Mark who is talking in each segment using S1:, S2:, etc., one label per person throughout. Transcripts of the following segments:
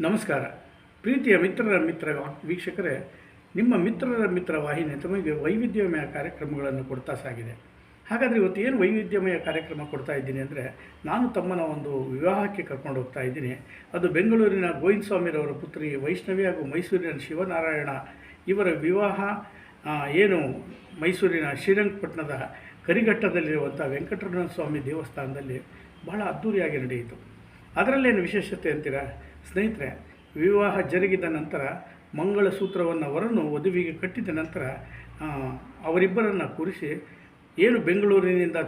S1: ನಮಸ್ಕಾರ ಪ್ರೀತಿಯ ಮಿತ್ರ ವೀಕ್ಷಕರೇ, ನಿಮ್ಮ ಮಿತ್ರ ವಾಹಿನಿ ತಮಗೆ ವೈವಿಧ್ಯಮಯ ಕಾರ್ಯಕ್ರಮಗಳನ್ನು ಕೊಡ್ತಾ ಸಾಗಿದೆ. ಹಾಗಾದರೆ ಇವತ್ತು ಏನು ವೈವಿಧ್ಯಮಯ ಕಾರ್ಯಕ್ರಮ ಕೊಡ್ತಾ ಇದ್ದೀನಿ ಅಂದರೆ, ನಾನು ತಮ್ಮನ ಒಂದು ವಿವಾಹಕ್ಕೆ ಕರ್ಕೊಂಡು ಹೋಗ್ತಾ ಇದ್ದೀನಿ. ಅದು ಬೆಂಗಳೂರಿನ ಗೋವಿಂದ ಸ್ವಾಮಿರವರ ಪುತ್ರಿ ವೈಷ್ಣವಿ ಹಾಗೂ ಮೈಸೂರಿನ ಶಿವನಾರಾಯಣ ಇವರ ವಿವಾಹ ಏನು ಮೈಸೂರಿನ ಶ್ರೀರಂಗಪಟ್ಟಣದ ಕರಿಘಟ್ಟದಲ್ಲಿರುವಂಥ ವೆಂಕಟರಮಣ ಸ್ವಾಮಿ ದೇವಸ್ಥಾನದಲ್ಲಿ ಬಹಳ ಅದ್ಧೂರಿಯಾಗಿ ನಡೆಯಿತು. ಅದರಲ್ಲೇನು ವಿಶೇಷತೆ ಅಂತೀರಾ ಸ್ನೇಹಿತರೆ? ವಿವಾಹ ಜರುಗಿದ ನಂತರ ಮಂಗಳಸೂತ್ರವನ್ನು ವರನು ವಧುವಿಗೆ ಕಟ್ಟಿದ ನಂತರ ಅವರಿಬ್ಬರನ್ನು ಕೂರಿಸಿ ಏನು ಬೆಂಗಳೂರಿನಿಂದ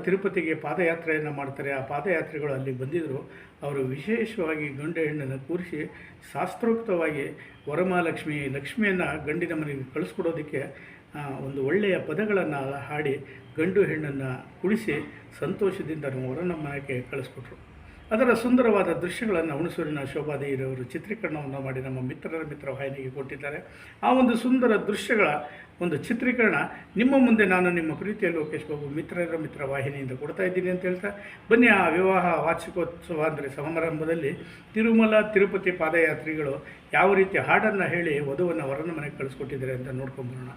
S1: ತಿರುಪತಿಗೆ ಪಾದಯಾತ್ರೆಯನ್ನು ಮಾಡ್ತಾರೆ, ಆ ಪಾದಯಾತ್ರೆಗಳು ಅಲ್ಲಿ ಬಂದಿದ್ದರು. ಅವರು ವಿಶೇಷವಾಗಿ ಗಂಡು ಹೆಣ್ಣನ್ನು ಕೂರಿಸಿ ಶಾಸ್ತ್ರೋಕ್ತವಾಗಿ ಲಕ್ಷ್ಮಿಯನ್ನು ಗಂಡಿನ ಮನೆಗೆ ಕಳಿಸ್ಕೊಡೋದಕ್ಕೆ ಒಂದು ಒಳ್ಳೆಯ ಪದಗಳನ್ನು ಹಾಡಿ ಗಂಡು ಹೆಣ್ಣನ್ನು ಕುಣಿಸಿ ಸಂತೋಷದಿಂದ ವರನ ಮನೆಗೆ ಕಳಿಸ್ಕೊಟ್ರು. ಅದರ ಸುಂದರವಾದ ದೃಶ್ಯಗಳನ್ನು ಹುಣಸೂರಿನ ಶೋಭಾದೇವಿಯವರು ಚಿತ್ರೀಕರಣವನ್ನು ಮಾಡಿ ನಮ್ಮ ಮಿತ್ರ ವಾಹಿನಿಗೆ ಕೊಟ್ಟಿದ್ದಾರೆ. ಆ ಒಂದು ಸುಂದರ ದೃಶ್ಯಗಳ ಒಂದು ಚಿತ್ರೀಕರಣ ನಿಮ್ಮ ಮುಂದೆ ನಾನು ನಿಮ್ಮ ಪ್ರೀತಿಯ ಲೋಕೇಶ್ ಬಾಬು ಮಿತ್ರ ವಾಹಿನಿಯಿಂದ ಕೊಡ್ತಾ ಇದ್ದೀನಿ ಅಂತ ಹೇಳ್ತಾ, ಬನ್ನಿ ಆ ವಿವಾಹ ವಾರ್ಷಿಕೋತ್ಸವ ಅಂದರೆ ಸಮಾರಂಭದಲ್ಲಿ ತಿರುಪತಿ ಪಾದಯಾತ್ರಿಗಳು ಯಾವ ರೀತಿ ಹಾಡನ್ನು ಹೇಳಿ ವಧುವನ್ನು ವರನ ಮನೆಗೆ ಕಳಿಸ್ಕೊಟ್ಟಿದ್ದಾರೆ ಅಂತ ನೋಡ್ಕೊಂಬರೋಣ.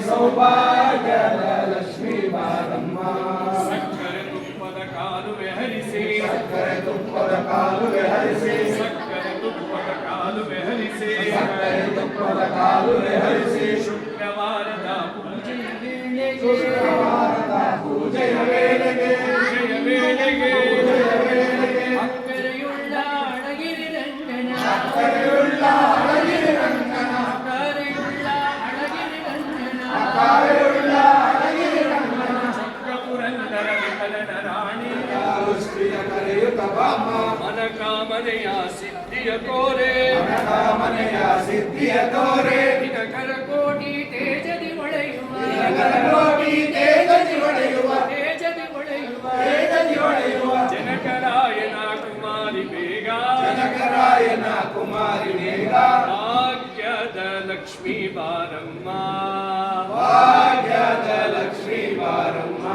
S2: ಸೌಭಾಗ್ಯದ ಲಕ್ಷ್ಮೀ ಬಾರಮ್ಮ,
S3: ಸಕ್ಕರೆ ತುಪ್ಪದ ಕಾಲುವೆ ಹರಿಸಿ,
S2: ಸಕ್ಕರೆ ತುಪ್ಪದ ಕಾಲುವೆ ಹರಿಸಿ,
S3: ಸಕ್ಕರೆ ತುಪ್ಪದ ಕಾಲುವೆ ಹರಿಸಿ,
S2: ಸಕ್ಕರೆ ತುಪ್ಪದ ಕಾಲುವೆ ಹರಿಸಿ,
S3: ಶುಕ್ರವಾರದ ಪೂಜೆಯ ವೇಳೆಗೆ,
S2: ಶುಕ್ರವಾರದ ಪೂಜೆಯ ವೇಳೆಗೆ,
S3: ಅಕ್ಕರೆಯುಳ್ಳ ಅಳಗಿರಿ ರಂಗನ,
S2: ಅಕ್ಕರೆಯುಳ್ಳ ಅಳಗಿರಿ ರಂಗನ,
S3: ಅಕ್ಕರೆಯುಳ್ಳ ಅಳಗಿರಿ ರಂಗನ,
S2: ಅಕ್ಕರೆಯುಳ್ಳ ಅಳಗಿರಿ ರಂಗನ,
S3: ಚಕ್ರ ಪುರಂದರ ವಿಠಲನ ರಾಣಿ,
S2: ಶ್ರೀಯ ಕರೆಯುತ್ತ ಬಾಮ,
S3: ಮನಕಾಮನೆಯ ಸಿದ್ಧಿಯ ತೋರೆ,
S2: ಮನೆಯ ಸಿದ್ಧಿಯ ತೋರೆ,
S3: ದಿನಕರ ಕೋಟಿ ತೇಜದಿ ಹೊಳೆಯುವ,
S2: ಕೋಟಿ ತೇಜದಿ ಹೊಳೆಯುವ,
S3: ತೇಜದಿ ಹೊಳೆಯುವ,
S2: ತೇಜದಿ ಹೊಳೆಯುವ,
S3: ಜನಕರಾಯನ ಕುಮಾರಿ ಬೇಗ,
S2: ಜನಕರಾಯನ ಕುಮಾರಿ ಬೇಗ,
S3: ಭಾಗ್ಯದ ಲಕ್ಷ್ಮೀ ಬಾರಮ್ಮ,
S2: ಭಾಗ್ಯದ ಲಕ್ಷ್ಮೀ ಬಾರಮ್ಮ,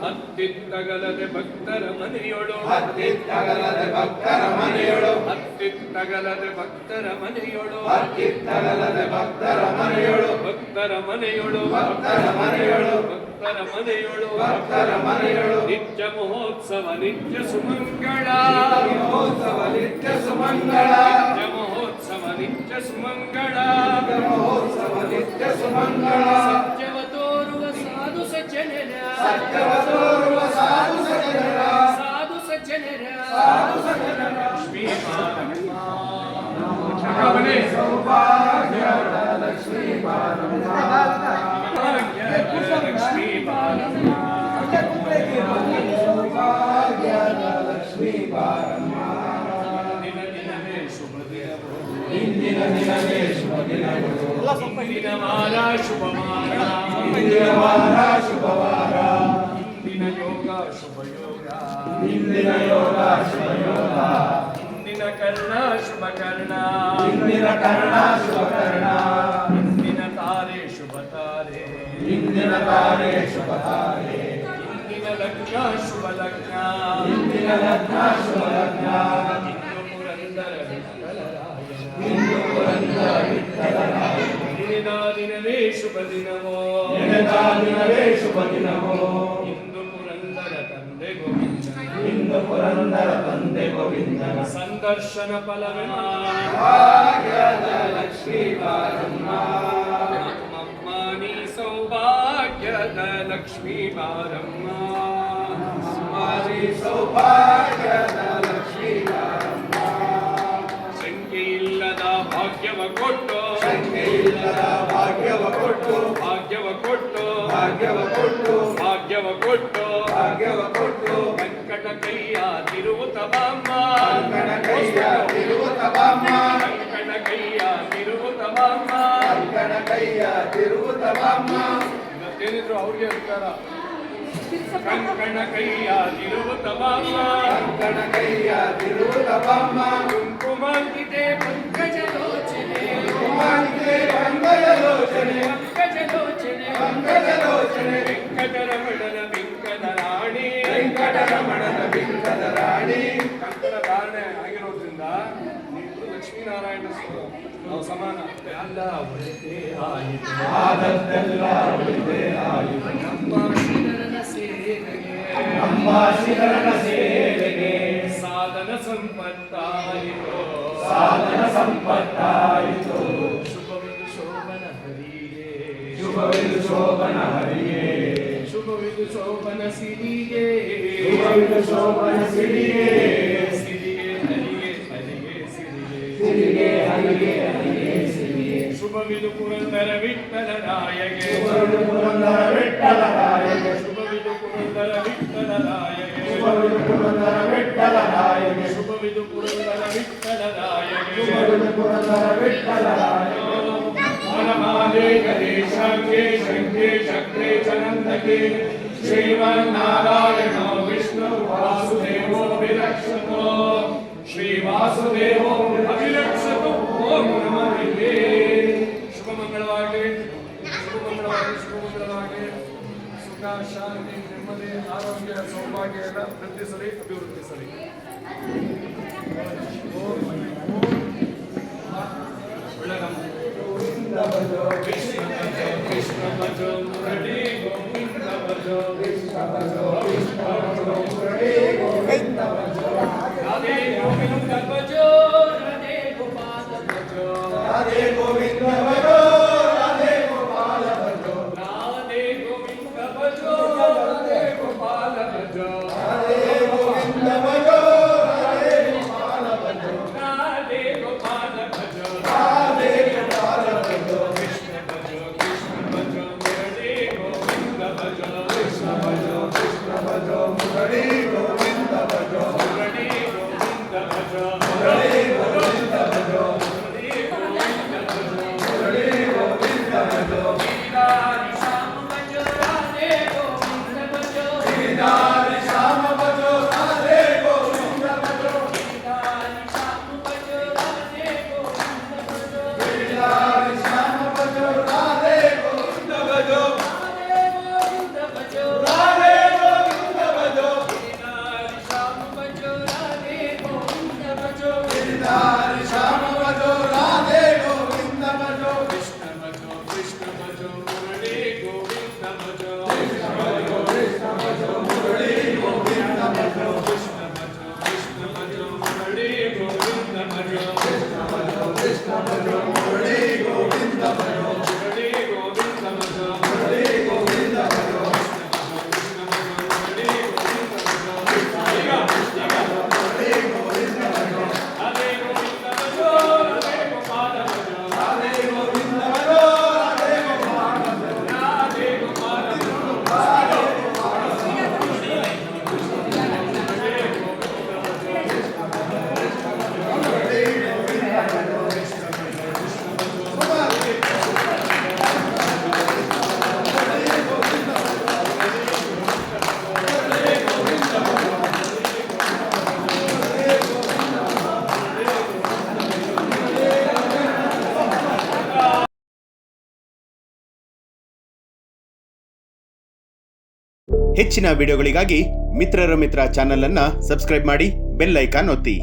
S3: ಹತ್ತಿತ್ತಗಲದೆ ಭಕ್ತರ ಮನೆಯೊಳು,
S2: ಹತ್ತಿತ್ತಗಲದೆ ಭಕ್ತರ ಮನೆಯೊಳು,
S3: ಹತ್ತಿತ್ತಗಲದೆ ಭಕ್ತರ ಮನೆಯೊಳು,
S2: ಹತ್ತಿತ್ತಗಲದೆ ಭಕ್ತರ ಮನೆಯೊಳು,
S3: ಭಕ್ತರ ಮನೆಯೊಳು,
S2: ಭಕ್ತರ ಮನೆಯೊಳು,
S3: ಭಕ್ತರ ಮನೆಯೊಳು,
S2: ಭಕ್ತರ ಮನೆಯೊಳು,
S3: ನಿತ್ಯ ಮಹೋತ್ಸವ ನಿತ್ಯ ಸುಮಂಗಳ,
S2: ಮಹೋತ್ಸವ ನಿತ್ಯ ಸುಮಂಗಳ,
S3: ನಿತ್ಯ ಮಹೋತ್ಸವ ನಿತ್ಯ ಸುಮಂಗಳ,
S2: ಮಹೋತ್ಸವ ನಿತ್ಯ ಸುಮಂಗಳ,
S3: ಸತ್ಯವ ತೋರುವ ಸಾಧು ಸಜ್ಜನರ,
S2: ಸತ್ಯವ ತೋರುವ ಸಾಧು ಸಜ್ಜನರ,
S3: ಸಾಧು ಸಜ್ಜನರ,
S2: ಸಾಧು ಸಜ್ಜನರ,
S3: ಲಕ್ಷ್ಮೀ ಬಾರಮ್ಮ,
S2: ಸೌಭಾಗ್ಯದ ಲಕ್ಷ್ಮೀ ಬಾರಮ್ಮ,
S3: ಭಾಗ್ಯದ ಲಕ್ಷ್ಮೀ ಬಾರಮ್ಮ,
S2: ಸೌಭಾಗ್ಯದ ಲಕ್ಷ್ಮೀ ಬಾರಮ್ಮ,
S3: ದಿನವೇ ಶುಭ ದಿನವು,
S2: ಇಂದಿನ ದಿನವೇ ಶುಭ ದಿನಗಳು,
S3: ಇಂದಿನ ವಾರ ಶುಭವಾರ,
S2: ಇಂದಿನ ವಾರ ಶುಭವಾರ,
S3: ಇಂದಿನ ಯೋಗ ಶುಭ ಯೋಗ,
S2: ಇಂದಿನ ಯೋಗ ಶುಭ ಯೋಗ,
S3: ಇಂದಿನ ಕರ್ಣ ಶುಭ ಕರ್ಣ,
S2: ಇಂದಿನ ಕರ್ಣ ಶುಭ ಕರ್ಣ,
S3: ಇಂದಿನ ತಾರೆ ಶುಭ ತಾರೆ,
S2: ಇಂದಿನ ತಾರೆ ಶುಭ ತಾರೆ,
S3: ಇಂದಿನ ಲಗ್ನ ಶುಭ ಲಗ್ನ,
S2: ಇಂದಿನ ಲಗ್ನ ಶುಭ ಲಗ್ನ,
S3: ಇಂದು ಪುರಂದರ ವಿಠಲರಾಯನ,
S2: ಇಂದು ಪುರಂದರ ವಿಠಲರಾಯನ,
S3: ದಿನದ ದಿನವೇ ಶುಭ ದಿನವೋ,
S2: ದಿನದ ದಿನವೇ ಶುಭ ದಿನವೋ,
S3: ಇಂದು ಪುರಂದರ ತಂದೆ ಗೋವಿಂದನ,
S2: ಇಂದು ಪುರಂದರ ತಂದೆ ಗೋವಿಂದನ,
S3: ಸಂದರ್ಶನ ಫಲವೇ
S2: ಭಾಗ್ಯದ ಲಕ್ಷ್ಮೀ ಬಾರಮ್ಮ,
S3: ನಮ್ಮಮ್ಮ ನೀ ಸೌಭಾಗ್ಯದ ಲಕ್ಷ್ಮೀ ಬಾರಮ್ಮ,
S2: ಮಾರಿ ಸೌಭಾಗ್ಯದ ಲಕ್ಷ್ಮೀ ಬಾರಮ್ಮ,
S3: ಸಂಖ್ಯೆಯಿಲ್ಲದ ಭಾಗ್ಯವ ಕೊಟ್ಟು,
S2: ಸಂಖ್ಯೆಯಿಲ್ಲದ ಭಾಗ್ಯವ ಕೊಟ್ಟು,
S3: ಭಾಗ್ಯವ ಕೊಟ್ಟು,
S2: ಭಾಗ್ಯವ ಕೊಟ್ಟು,
S3: ಭಾಗ್ಯವ ಕೊಟ್ಟು,
S2: ಭಾಗ್ಯವ ಕೊಟ್ಟು,
S3: ವೆಂಕಟ ಕೈಯ ತಿರುವುತ ಬಾಮ್ಮ,
S2: ಕಂಕಣ ಕೈಯ ತಿರುಗುತ್ತ ಬಾಮ್ಮ,
S3: ವೆಂಕಟ ಕೈಯ ತಿರುವುತ ಬಾಮ್ಮ,
S2: ಕಂಕಣ ಕಂಕಣ ಕೈಯ ತಿರುವುತ ಬಾಮ್ಮ
S3: ಇವತ್ತೇನಿದ್ರು ಅವ್ರಿಗೆ ಅಧಿಕಾರ ಕಂಕಣ ಕೈಯ ತಿರುವುತ ಬಾಮ್ಮ
S2: ಕಂಕಣ ಕೈಯ ತಿರುವುತ ಬಾಮ್ಮ
S3: ಕುಂಕುಮಾಂಕಿತೆ ಪಂಕಜಲೋಚನೆ
S2: ಕುಮಾರಿಕೆ ಪಂಕಜಲೋಚನೆ
S3: ಪಂಕಜಲೋಚನೆ
S2: ಪಂಕಜಲೋಚನೆ
S3: ವೆಂಕಟರಮಣನ ಬಿಂಕದ ರಾಣಿ
S2: ವೆಂಕಟರಮಣನ ಬಿಂಕದ ರಾಣಿ
S3: ಕಂಕಣ ಧಾರಣೆ ಆಗಿರೋದ್ರಿಂದ ನೀವು ಲಕ್ಷ್ಮೀನಾರಾಯಣ ನಾವು ಸಮಾನ ಅಲ್ಲ
S2: ಆದದ್ದೆಲ್ಲ ಒಳಿತೇ ಆಯಿತು
S3: ನಮ್ಮ ಶಿವನ ಸೇವೆಗೆ
S2: ನಮ್ಮ ಶಿವನ ಸೇವೆಗೆ
S3: ಸಾಧನ ಸಂಪತ್ತಾಯಿತು
S2: ಸಾಧನ ಸಂಪತ್ತಾಯಿತು
S3: ಶುಭವಿದು ಶೋಭನ ಹರಿಗೆ
S2: ಶುಭವಿದು ಶೋಭನ ಹರಿಗೆ
S3: ಶುಭವಿದು ಶೋಭನ ಸಿರಿಗೆ
S2: ಶುಭವಿದು ಶೋಭನ ಸಿರಿಗೆ
S3: ಸಿರಿಗೆ ಹರಿಗೆ ಹರಿಗೆ ಸಿರಿಗೆ
S2: ಸಿರಿಗೆ ಹರಿಗೆ ಹರಿಗೆ ಸಿರಿಗೆ
S3: ಶುಭವಿದು ಪುರಂದರ ವಿಠ್ಠಲರಾಯಗೆ
S2: ಶುಭವಿದು ಪುರಂದರ ವಿಠ್ಠಲರಾಯಗೆ
S3: ಶುಭವಿದು ಪುರಂದರ ವಿಠ್ಠಲರಾಯಗೆ
S2: ಶುಭವಿದು ಪುರಂದರ ವಿಠ್ಠಲರಾಯಗೆ
S3: ಶುಭವಿದು ಪುರಂದರ ವಿಠ್ಠಲರಾಯಗೆ
S2: ಶುಭವಿದು ಪುರಂದರ ವಿಠ್ಠಲರಾಯಗೆ
S3: ವನಮಾಲೆ ಗಣೇಶಾಂಗೆ ಶಂಖೆ ಚಕ್ರೆ ಚನಂದಕೆ ಶ್ರೀಮನ್ನಾರಾಯಣ ವಿಷ್ಣು ವಾಸುದೇವೋ ವಿರಕ್ಷತೋ ಶ್ರೀ ವಾಸುದೇವೋ ಅಭಿರಕ್ಷತೋ ಓಂ ನಮಃ ಶುಭ ಮಂಗಳವಾಗಲಿ ಶುಭ ಮಂಗಳವಾಗಲಿ ಶುಭ ಮಂಗಳವಾಗಲಿ ಸುಖ ಶಾಂತಿ ನೆಮ್ಮದಿ ಆರೋಗ್ಯ ಸೌಭಾಗ್ಯ ಎಲ್ಲ ವೃದ್ಧಿಸಲಿ ಅಭಿವೃದ್ಧಿಸಲಿ ಒಳ್ಳೆಯದಮ್ಮ. ಕೃಷ್ಣ ಭಜೋ ಮುರಳಿ ಗೋವಿಂದ ಭಜೋ ರಾಧೆ ಗೋವಿಂದ ಭಜೋ ರಾಧೆ ಗೋಪಾಲ ಭಜೋ
S2: ರಾಧೆ ಗೋವಿಂದ ಭಜೋ ರಾಧೆ ಗೋಪಾಲ ಭಜೋ
S3: ರಾಧೆ ಗೋವಿಂದ ಭಜೋ ರಾಧೆ ಗೋಪಾಲ ಭಜೋ
S2: ರಾಧೆ ಗೋವಿಂದ ಭಜೋ ರಾಧೆ ಗೋಪಾಲ ಭಜೋ
S3: ರಾಧೆ ಗೋಪಾಲ ಭಜೋ
S2: ರಾಧೆ ಗೋಪಾಲ ಭಜೋ
S3: ಕೃಷ್ಣ ಭಜೋ ಮುರಳಿ ಗೋವಿಂದ ಭಜೋ
S2: ಕೃಷ್ಣ ಭಜೋ ಮುರಳಿ ಗೋವಿಂದ ಭಜೋ
S3: ಮುರಳಿ ಗೋವಿಂದ ಭಜೋ
S2: ಮುರಳಿ ಗೋವಿಂದ ಭಜೋ
S3: ಮುರಳಿ ಗೋವಿಂದ ಭಜೋ
S2: ಮುರಳಿ ಗೋವಿಂದ ಭಜೋ
S3: ಶ್ರೀರಾಧಿ ಶ್ಯಾಮ ಭಜೋ ರಾಧೆ ಗೋವಿಂದ ಭಜೋ
S2: ಶ್ರೀರಾಧಿ ಶ್ಯಾಮ ಭಜೋ ರಾಧೆ ಗೋವಿಂದ ಭಜೋ
S3: ಶ್ರೀರಾಧಿ ಶ್ಯಾಮ ಭಜೋ ರಾಧೆ ಗೋವಿಂದ ಭಜೋ
S2: ಶ್ರೀರಾಧಿ ಶ್ಯಾಮ ಭಜೋ ರಾಧೆ ಗೋವಿಂದ ಭಜೋ
S3: ರಾಧೆ ಗೋವಿಂದ ಭಜೋ
S2: ರಾಧೆ ಗೋವಿಂದ ಭಜೋ
S3: ಶ್ರೀರಾಧಿ ಶ್ಯಾಮ ಭಜೋ ರಾಧೆ ಗೋವಿಂದ ಭಜೋ
S2: ಶ್ರೀರಾಧಿ ಶ್ಯಾಮ ಭಜೋ ರಾಧೆ ಗೋವಿಂದ ಭಜೋ
S3: ಕೃಷ್ಣ ಭಜೋ ಮುರಳಿ ಗೋವಿಂದ ಭಜೋ
S2: ಕೃಷ್ಣ ಭಜೋ ಮುರಳಿ ಗೋವಿಂದ ಭಜೋ
S3: ಕೃಷ್ಣ ಭಜೋ ಮುರಳಿ ಗೋವಿಂದ ಭಜೋ
S2: ಕೃಷ್ಣ ಭಜೋ ಮುರಳಿ ಗೋವಿಂದ ಭಜೋ
S3: ಮುರಳಿ ಗೋವಿಂದ ಭಜೋ
S2: ಮುರಳಿ ಗೋವಿಂದ ಭಜೋ
S3: ಮುರಳಿ ಗೋವಿಂದ ಭಜೋ ಈಗ
S2: ಮುರಳಿ ಗೋವಿಂದ ಭಜೋ
S3: ರಾಧೆ ಗೋವಿಂದ ಭಜೋ ರಾಧೆ ಗೋಪಾಲ ಭಜೋ
S2: ರಾಧೆ ಗೋವಿಂದ ಭಜೋ ರಾಧೆ ಗೋಪಾಲ ಭಜೋ
S3: ರಾಧೆ ಗೋಪಾಲ ಭಜೋ
S4: ಹೆಚ್ಚಿನ ವಿಡಿಯೋಗಳಿಗಾಗಿ ಮಿತ್ರರ ಮಿತ್ರ ಚಾನೆಲ್ ಅನ್ನ ಸಬ್ಸ್ಕ್ರೈಬ್ ಮಾಡಿ ಬೆಲ್ ಐಕಾನ್ ಒತ್ತಿ.